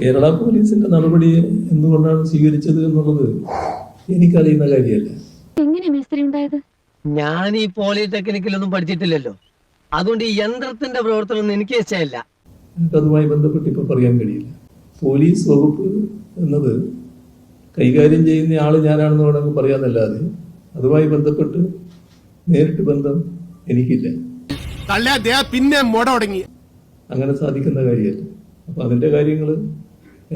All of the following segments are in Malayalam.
കേരള പോലീസിന്റെ നടപടി എന്തുകൊണ്ടാണ് സ്വീകരിച്ചത് എന്നുള്ളത് എനിക്കറിയുന്ന കാര്യമല്ല. ഞാൻ ഈ പോളിടെക്നിക്കിലൊന്നും പഠിച്ചിട്ടില്ലല്ലോ, അതുകൊണ്ട് ഈ യന്ത്രത്തിന്റെ പ്രവർത്തനം എനിക്ക് ഇഷ്ടമല്ല. അതുമായി ബന്ധപ്പെട്ട് ഇപ്പൊ പറയാൻ കഴിയില്ല. പോലീസ് വകുപ്പ് എന്നത് കൈകാര്യം ചെയ്യുന്ന ആള് ഞാനാണെന്ന് വേണമെങ്കിൽ പറയാന്നല്ലാതെ അതുമായി ബന്ധപ്പെട്ട് നേരിട്ട് ബന്ധം എനിക്കില്ല. പിന്നെ അങ്ങനെ സാധിക്കുന്ന കാര്യമല്ല. അപ്പൊ അതിന്റെ കാര്യങ്ങൾ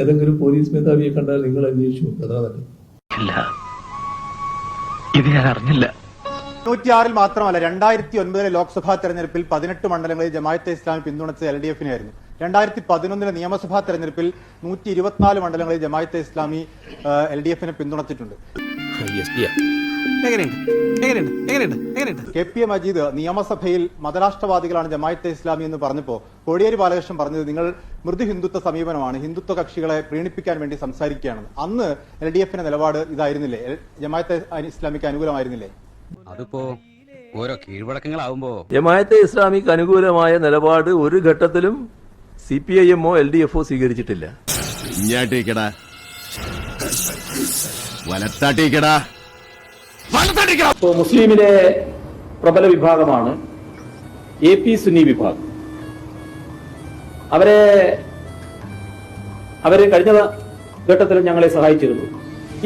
ഏതെങ്കിലും പോലീസ് മേധാവിയെ കണ്ടാൽ നിങ്ങൾ അന്വേഷിച്ചു, അതാണ്. ഇത് ഞാൻ അറിഞ്ഞില്ല. 106 മാത്രമല്ല, 2009 ലോക്സഭാ തെരഞ്ഞെടുപ്പിൽ 18 മണ്ഡലങ്ങളിൽ ജമാഅത്തെ ഇസ്ലാമി പിന്തുണച്ച LDF ആയിരുന്നു. 2011 നിയമസഭാ തെരഞ്ഞെടുപ്പിൽ 124 മണ്ഡലങ്ങളിൽ ജമാഅത്തെ ഇസ്ലാമി LDF പിന്തുണച്ചിട്ടുണ്ട്. KP മജീദ് നിയമസഭയിൽ മതരാഷ്ട്രവാദികളാണ് ജമാഅത്തെ ഇസ്ലാമി എന്ന് പറഞ്ഞപ്പോൾ കോടിയേരി ബാലകൃഷ്ണൻ പറഞ്ഞത് നിങ്ങൾ മൃദു ഹിന്ദുത്വ സമീപനമാണ്, ഹിന്ദുത്വ കക്ഷികളെ പ്രീണിപ്പിക്കാൻ വേണ്ടി സംസാരിക്കുകയാണ്. അന്ന് LDF നിലപാട് ഇതായിരുന്നില്ലേ? ജമാഅത്തെ ഇസ്ലാമിക്ക് അനുകൂലമായിരുന്നില്ലേ? അതിപ്പോ ഓരോ കീഴ്വഴക്കങ്ങളാവുമ്പോ ജമാഅത്തെ ഇസ്ലാമിക്ക് അനുകൂലമായ നിലപാട് ഒരു ഘട്ടത്തിലും CPIM LDF സ്വീകരിച്ചിട്ടില്ല. മുസ്ലിമിലെ പ്രബല വിഭാഗമാണ് AP സുന്നി വിഭാഗം. അവരെ കഴിഞ്ഞ ഘട്ടത്തിലും ഞങ്ങളെ സഹായിച്ചിരുന്നു.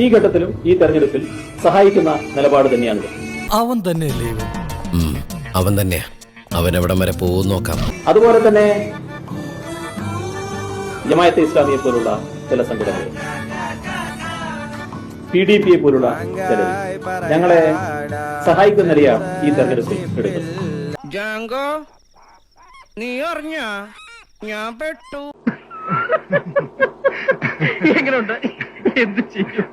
ഈ ഘട്ടത്തിലും ഈ തെരഞ്ഞെടുപ്പിൽ സഹായിക്കുന്ന നിലപാട് തന്നെയാണ്. അവൻ തന്നെയല്ലേ? അവൻ തന്നെയാ. അവൻ എവിടം വരെ പോകും നോക്കാം. അതുപോലെ തന്നെ ജമാഅത്തെ ഇസ്ലാമിയെ പോലുള്ള ചില സംഘടനകൾ, PDP പോലുള്ള ചിലർ ഞങ്ങളെ സഹായിക്കുന്ന നിലയാണ് ഈ തെരഞ്ഞെടുപ്പിൽ എടുക്കുന്നത്. നീ അറിഞ്ഞ ഞാൻ പെട്ടു. എങ്ങനെയുണ്ട്? എന്ത് ചെയ്യും?